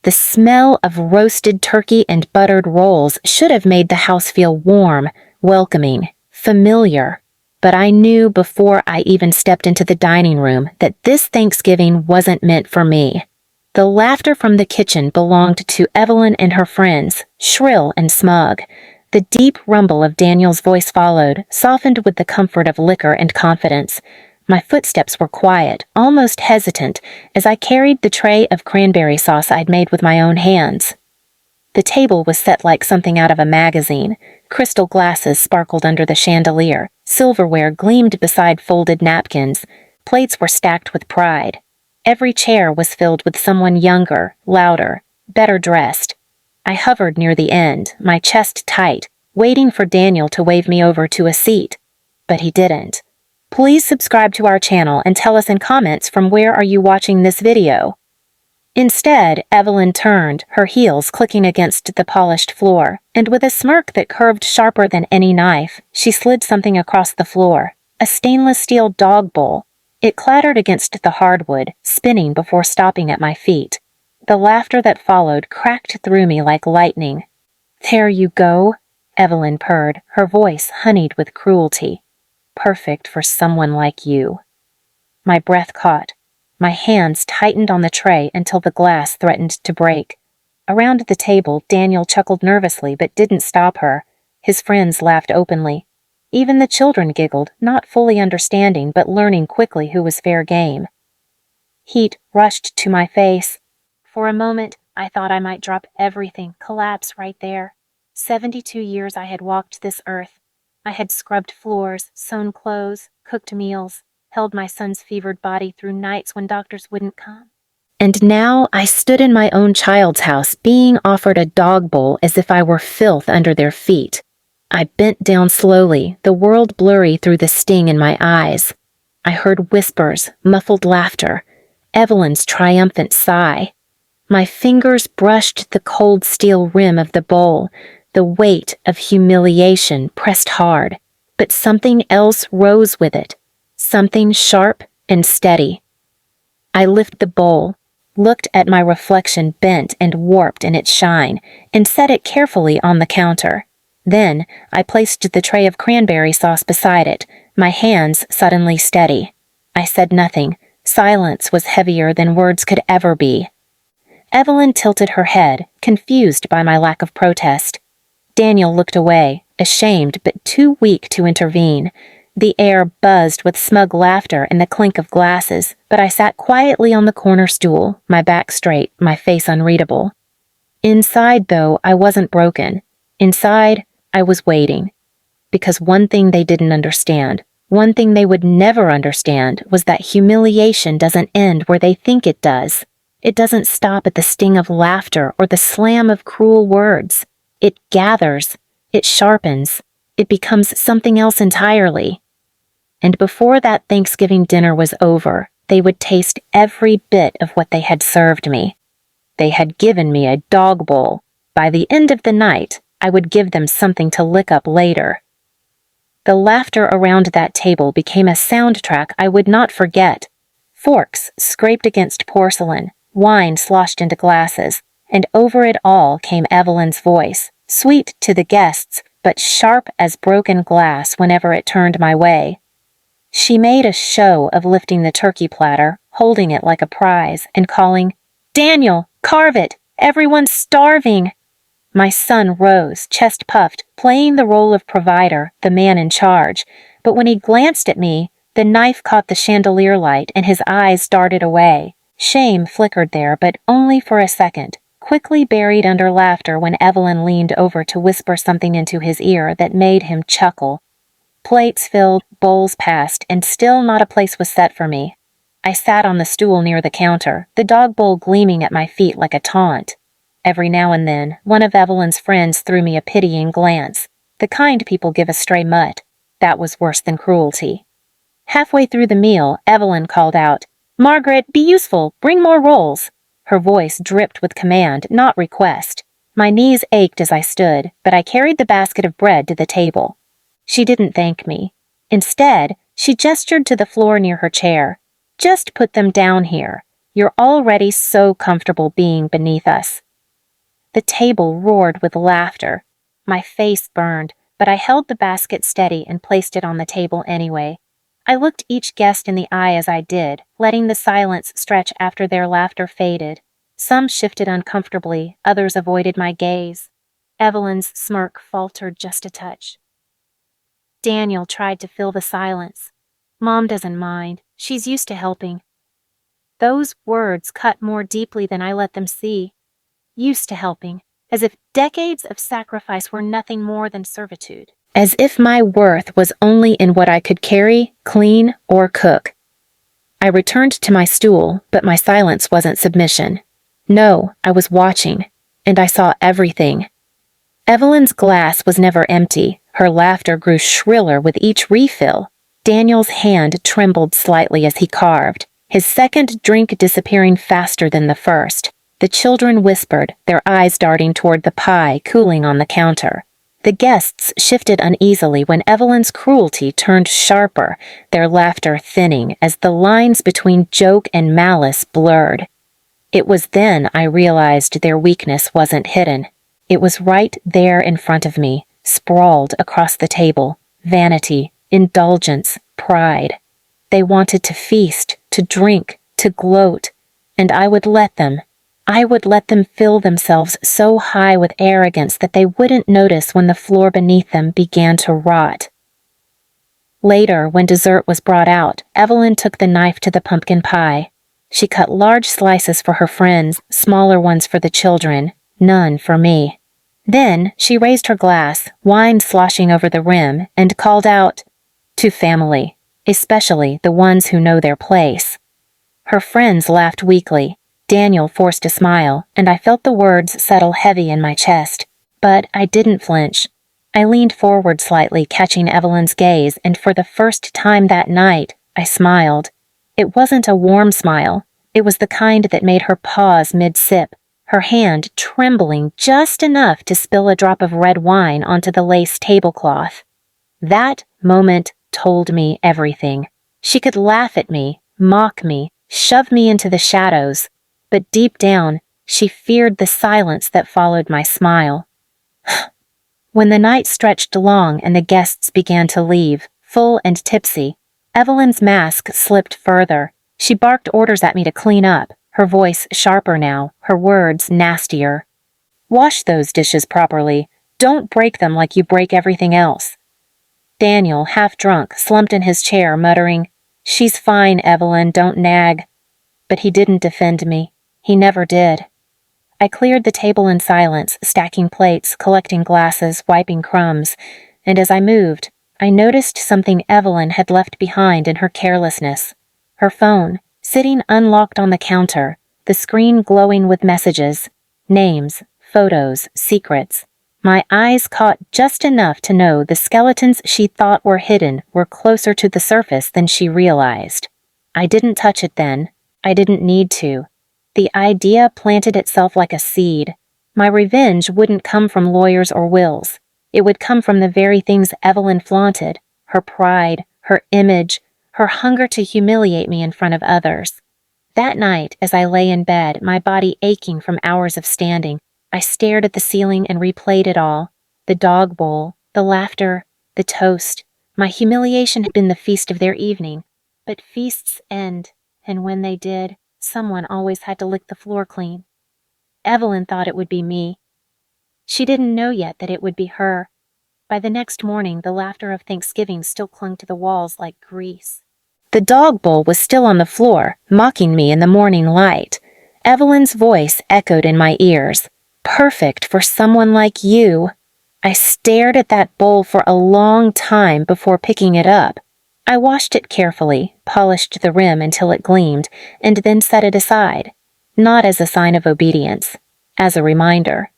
The smell of roasted turkey and buttered rolls should have made the house feel warm, welcoming, familiar. But I knew before I even stepped into the dining room that this Thanksgiving wasn't meant for me. The laughter from the kitchen belonged to Evelyn and her friends, shrill and smug. The deep rumble of Daniel's voice followed, softened with the comfort of liquor and confidence. My footsteps were quiet, almost hesitant, as I carried the tray of cranberry sauce I'd made with my own hands. The table was set like something out of a magazine. Crystal glasses sparkled under the chandelier. Silverware gleamed beside folded napkins. Plates were stacked with pride. Every chair was filled with someone younger, louder, better dressed. I hovered near the end, my chest tight, waiting for Daniel to wave me over to a seat. But he didn't. Please subscribe to our channel and tell us in comments from where are you watching this video. Instead, Evelyn turned, her heels clicking against the polished floor, and with a smirk that curved sharper than any knife, she slid something across the floor, a stainless steel dog bowl. It clattered against the hardwood, spinning before stopping at my feet. The laughter that followed cracked through me like lightning. "There you go," Evelyn purred, her voice honeyed with cruelty. "Perfect for someone like you." My breath caught. My hands tightened on the tray until the glass threatened to break. Around the table, Daniel chuckled nervously but didn't stop her. His friends laughed openly. Even the children giggled, not fully understanding but learning quickly who was fair game. Heat rushed to my face. For a moment, I thought I might drop everything, collapse right there. 72 years I had walked this earth. I had scrubbed floors, sewn clothes, cooked meals, held my son's fevered body through nights when doctors wouldn't come. And now I stood in my own child's house being offered a dog bowl as if I were filth under their feet. I bent down slowly, the world blurry through the sting in my eyes. I heard whispers, muffled laughter, Evelyn's triumphant sigh. My fingers brushed the cold steel rim of the bowl, the weight of humiliation pressed hard, but something else rose with it. Something sharp and steady. I lifted the bowl, looked at my reflection bent and warped in its shine, and set it carefully on the counter. Then I placed the tray of cranberry sauce beside it, my hands suddenly steady. I said nothing. Silence was heavier than words could ever be. Evelyn tilted her head, confused by my lack of protest. Daniel looked away, ashamed but too weak to intervene. The air buzzed with smug laughter and the clink of glasses, but I sat quietly on the corner stool, my back straight, my face unreadable. Inside, though, I wasn't broken. Inside, I was waiting. Because one thing they didn't understand, one thing they would never understand, was that humiliation doesn't end where they think it does. It doesn't stop at the sting of laughter or the slam of cruel words. It gathers, it sharpens, it becomes something else entirely. And before that Thanksgiving dinner was over, they would taste every bit of what they had served me. They had given me a dog bowl. By the end of the night, I would give them something to lick up later. The laughter around that table became a soundtrack I would not forget. Forks scraped against porcelain, wine sloshed into glasses, and over it all came Evelyn's voice, sweet to the guests, but sharp as broken glass whenever it turned my way. She made a show of lifting the turkey platter, holding it like a prize, and calling, "Daniel, carve it! Everyone's starving!" My son rose, chest puffed, playing the role of provider, the man in charge. But when he glanced at me, the knife caught the chandelier light and his eyes darted away. Shame flickered there, but only for a second, quickly buried under laughter when Evelyn leaned over to whisper something into his ear that made him chuckle. Plates filled, bowls passed, and still not a place was set for me. I sat on the stool near the counter, the dog bowl gleaming at my feet like a taunt. Every now and then, one of Evelyn's friends threw me a pitying glance. The kind people give a stray mutt. That was worse than cruelty. Halfway through the meal, Evelyn called out, "Margaret, be useful, bring more rolls." Her voice dripped with command, not request. My knees ached as I stood, but I carried the basket of bread to the table. She didn't thank me. Instead, she gestured to the floor near her chair. "Just put them down here. You're already so comfortable being beneath us." The table roared with laughter. My face burned, but I held the basket steady and placed it on the table anyway. I looked each guest in the eye as I did, letting the silence stretch after their laughter faded. Some shifted uncomfortably, others avoided my gaze. Evelyn's smirk faltered just a touch. Daniel tried to fill the silence. "Mom doesn't mind. She's used to helping." Those words cut more deeply than I let them see. Used to helping, as if decades of sacrifice were nothing more than servitude. As if my worth was only in what I could carry, clean, or cook. I returned to my stool, but my silence wasn't submission. No, I was watching, and I saw everything. Evelyn's glass was never empty. Her laughter grew shriller with each refill. Daniel's hand trembled slightly as he carved, his second drink disappearing faster than the first. The children whispered, their eyes darting toward the pie cooling on the counter. The guests shifted uneasily when Evelyn's cruelty turned sharper, their laughter thinning as the lines between joke and malice blurred. It was then I realized their weakness wasn't hidden. It was right there in front of me, sprawled across the table. Vanity, indulgence, pride. They wanted to feast, to drink, to gloat, and I would let them. I would let them fill themselves so high with arrogance that they wouldn't notice when the floor beneath them began to rot. Later, when dessert was brought out, Evelyn took the knife to the pumpkin pie. She cut large slices for her friends, smaller ones for the children, none for me. Then she raised her glass, wine sloshing over the rim, and called out, "To family, especially the ones who know their place." Her friends laughed weakly. Daniel forced a smile, and I felt the words settle heavy in my chest. But I didn't flinch. I leaned forward slightly, catching Evelyn's gaze, and for the first time that night, I smiled. It wasn't a warm smile. It was the kind that made her pause mid-sip, her hand trembling just enough to spill a drop of red wine onto the lace tablecloth. That moment told me everything. She could laugh at me, mock me, shove me into the shadows, but deep down, she feared the silence that followed my smile. When the night stretched long and the guests began to leave, full and tipsy, Evelyn's mask slipped further. She barked orders at me to clean up, her voice sharper now, her words nastier. "Wash those dishes properly. Don't break them like you break everything else." Daniel, half drunk, slumped in his chair, muttering, "She's fine, Evelyn, don't nag." But he didn't defend me. He never did. I cleared the table in silence, stacking plates, collecting glasses, wiping crumbs, and as I moved, I noticed something Evelyn had left behind in her carelessness. Her phone, sitting unlocked on the counter, the screen glowing with messages, names, photos, secrets. My eyes caught just enough to know the skeletons she thought were hidden were closer to the surface than she realized. I didn't touch it then. I didn't need to. The idea planted itself like a seed. My revenge wouldn't come from lawyers or wills. It would come from the very things Evelyn flaunted, her pride, her image, her hunger to humiliate me in front of others. That night, as I lay in bed, my body aching from hours of standing, I stared at the ceiling and replayed it all. The dog bowl, the laughter, the toast. My humiliation had been the feast of their evening. But feasts end, and when they did, someone always had to lick the floor clean. Evelyn thought it would be me. She didn't know yet that it would be her. By the next morning, the laughter of Thanksgiving still clung to the walls like grease. The dog bowl was still on the floor, mocking me in the morning light. Evelyn's voice echoed in my ears. "Perfect for someone like you." I stared at that bowl for a long time before picking it up. I washed it carefully, polished the rim until it gleamed, and then set it aside, not as a sign of obedience, as a reminder.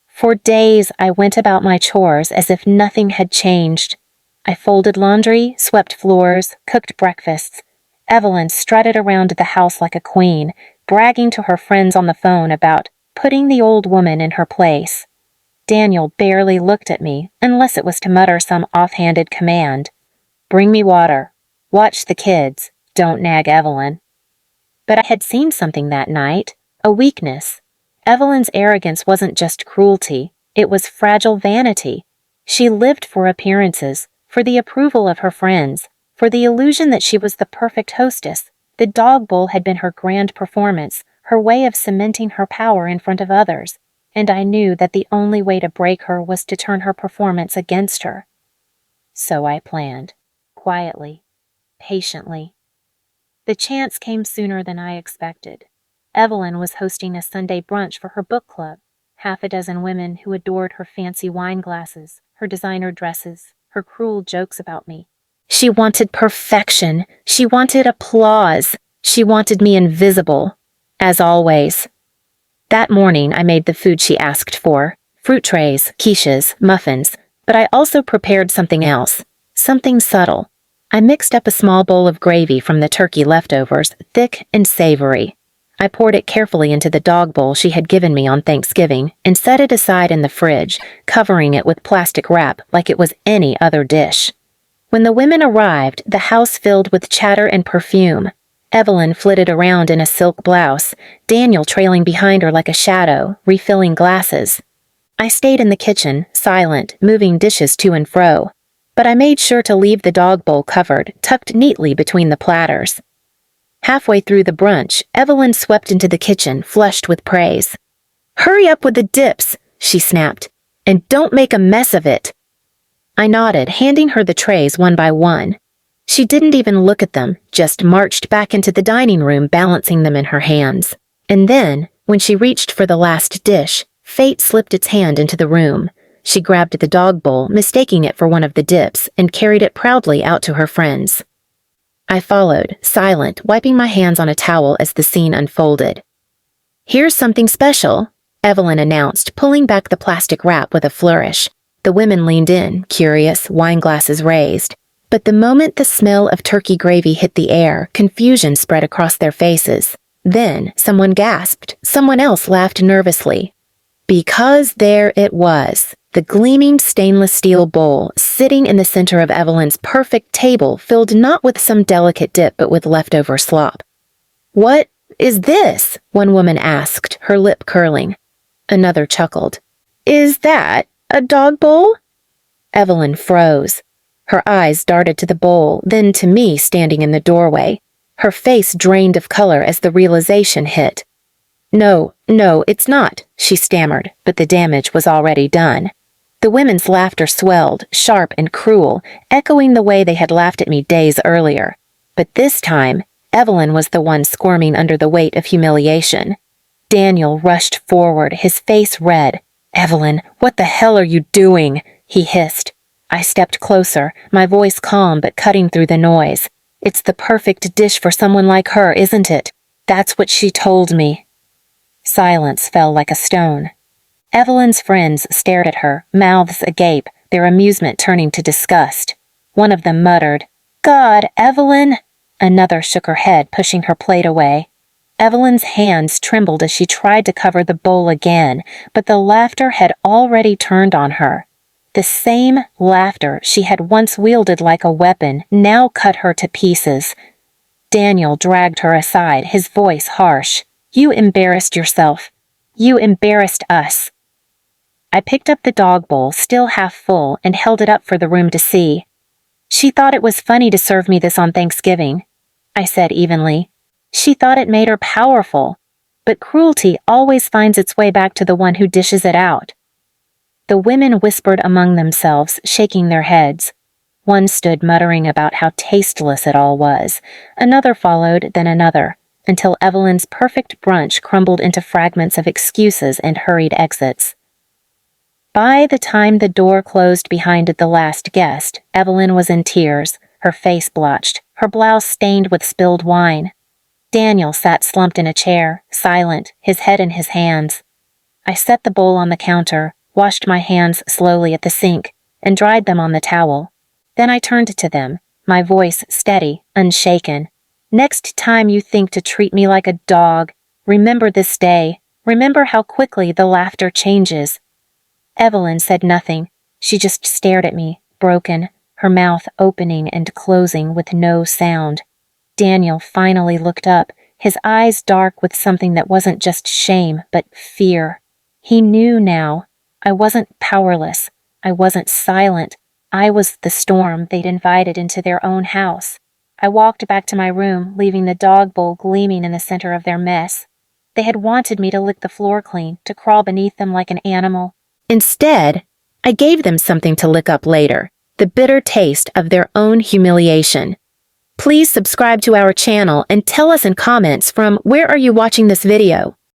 For days I went about my chores as if nothing had changed. I folded laundry, swept floors, cooked breakfasts. Evelyn strutted around the house like a queen, bragging to her friends on the phone about putting the old woman in her place. Daniel barely looked at me, unless it was to mutter some offhanded command. "Bring me water. Watch the kids. Don't nag Evelyn." But I had seen something that night, a weakness. Evelyn's arrogance wasn't just cruelty, it was fragile vanity. She lived for appearances, for the approval of her friends, for the illusion that she was the perfect hostess. The dog bowl had been her grand performance, her way of cementing her power in front of others, and I knew that the only way to break her was to turn her performance against her. So I planned, quietly, patiently. The chance came sooner than I expected. Evelyn was hosting a Sunday brunch for her book club. Half a dozen women who adored her fancy wine glasses, her designer dresses, her cruel jokes about me. She wanted perfection. She wanted applause. She wanted me invisible. As always. That morning, I made the food she asked for. Fruit trays, quiches, muffins. But I also prepared something else. Something subtle. I mixed up a small bowl of gravy from the turkey leftovers, thick and savory. I poured it carefully into the dog bowl she had given me on Thanksgiving and set it aside in the fridge, covering it with plastic wrap like it was any other dish. When the women arrived, the house filled with chatter and perfume. Evelyn flitted around in a silk blouse, Daniel trailing behind her like a shadow, refilling glasses. I stayed in the kitchen, silent, moving dishes to and fro. But I made sure to leave the dog bowl covered, tucked neatly between the platters. Halfway through the brunch, Evelyn swept into the kitchen, flushed with praise. "Hurry up with the dips," she snapped, "and don't make a mess of it." I nodded, handing her the trays one by one. She didn't even look at them, just marched back into the dining room, balancing them in her hands. And then, when she reached for the last dish, fate slipped its hand into the room. She grabbed the dog bowl, mistaking it for one of the dips, and carried it proudly out to her friends. I followed, silent, wiping my hands on a towel as the scene unfolded. "Here's something special," Evelyn announced, pulling back the plastic wrap with a flourish. The women leaned in, curious, wine glasses raised. But the moment the smell of turkey gravy hit the air, confusion spread across their faces. Then someone gasped. Someone else laughed nervously. Because there it was, the gleaming stainless steel bowl sitting in the center of Evelyn's perfect table, filled not with some delicate dip but with leftover slop. "What is this?" one woman asked, her lip curling. Another chuckled. "Is that a dog bowl?" Evelyn froze. Her eyes darted to the bowl, then to me standing in the doorway. Her face drained of color as the realization hit. No, it's not," she stammered, but the damage was already done. The women's laughter swelled, sharp and cruel, echoing the way they had laughed at me days earlier. But this time, Evelyn was the one squirming under the weight of humiliation. Daniel rushed forward, his face red. "Evelyn, what the hell are you doing?" he hissed. I stepped closer, my voice calm but cutting through the noise. "It's the perfect dish for someone like her, isn't it? That's what she told me." Silence fell like a stone. Evelyn's friends stared at her, mouths agape, their amusement turning to disgust. One of them muttered, "God, Evelyn!" Another shook her head, pushing her plate away. Evelyn's hands trembled as she tried to cover the bowl again, but the laughter had already turned on her. The same laughter she had once wielded like a weapon now cut her to pieces. Daniel dragged her aside, his voice harsh. "You embarrassed yourself. You embarrassed us." I picked up the dog bowl, still half full, and held it up for the room to see. "She thought it was funny to serve me this on Thanksgiving," I said evenly. "She thought it made her powerful. But cruelty always finds its way back to the one who dishes it out." The women whispered among themselves, shaking their heads. One stood muttering about how tasteless it all was. Another followed, then another, until Evelyn's perfect brunch crumbled into fragments of excuses and hurried exits. By the time the door closed behind the last guest, Evelyn was in tears, her face blotched, her blouse stained with spilled wine. Daniel sat slumped in a chair, silent, his head in his hands. I set the bowl on the counter, washed my hands slowly at the sink, and dried them on the towel. Then I turned to them, my voice steady, unshaken. "Next time you think to treat me like a dog, remember this day. Remember how quickly the laughter changes." Evelyn said nothing. She just stared at me, broken, her mouth opening and closing with no sound. Daniel finally looked up, his eyes dark with something that wasn't just shame, but fear. He knew now. I wasn't powerless. I wasn't silent. I was the storm they'd invited into their own house. I walked back to my room, leaving the dog bowl gleaming in the center of their mess. They had wanted me to lick the floor clean, to crawl beneath them like an animal. Instead, I gave them something to lick up later, the bitter taste of their own humiliation. Please subscribe to our channel and tell us in comments from where are you watching this video.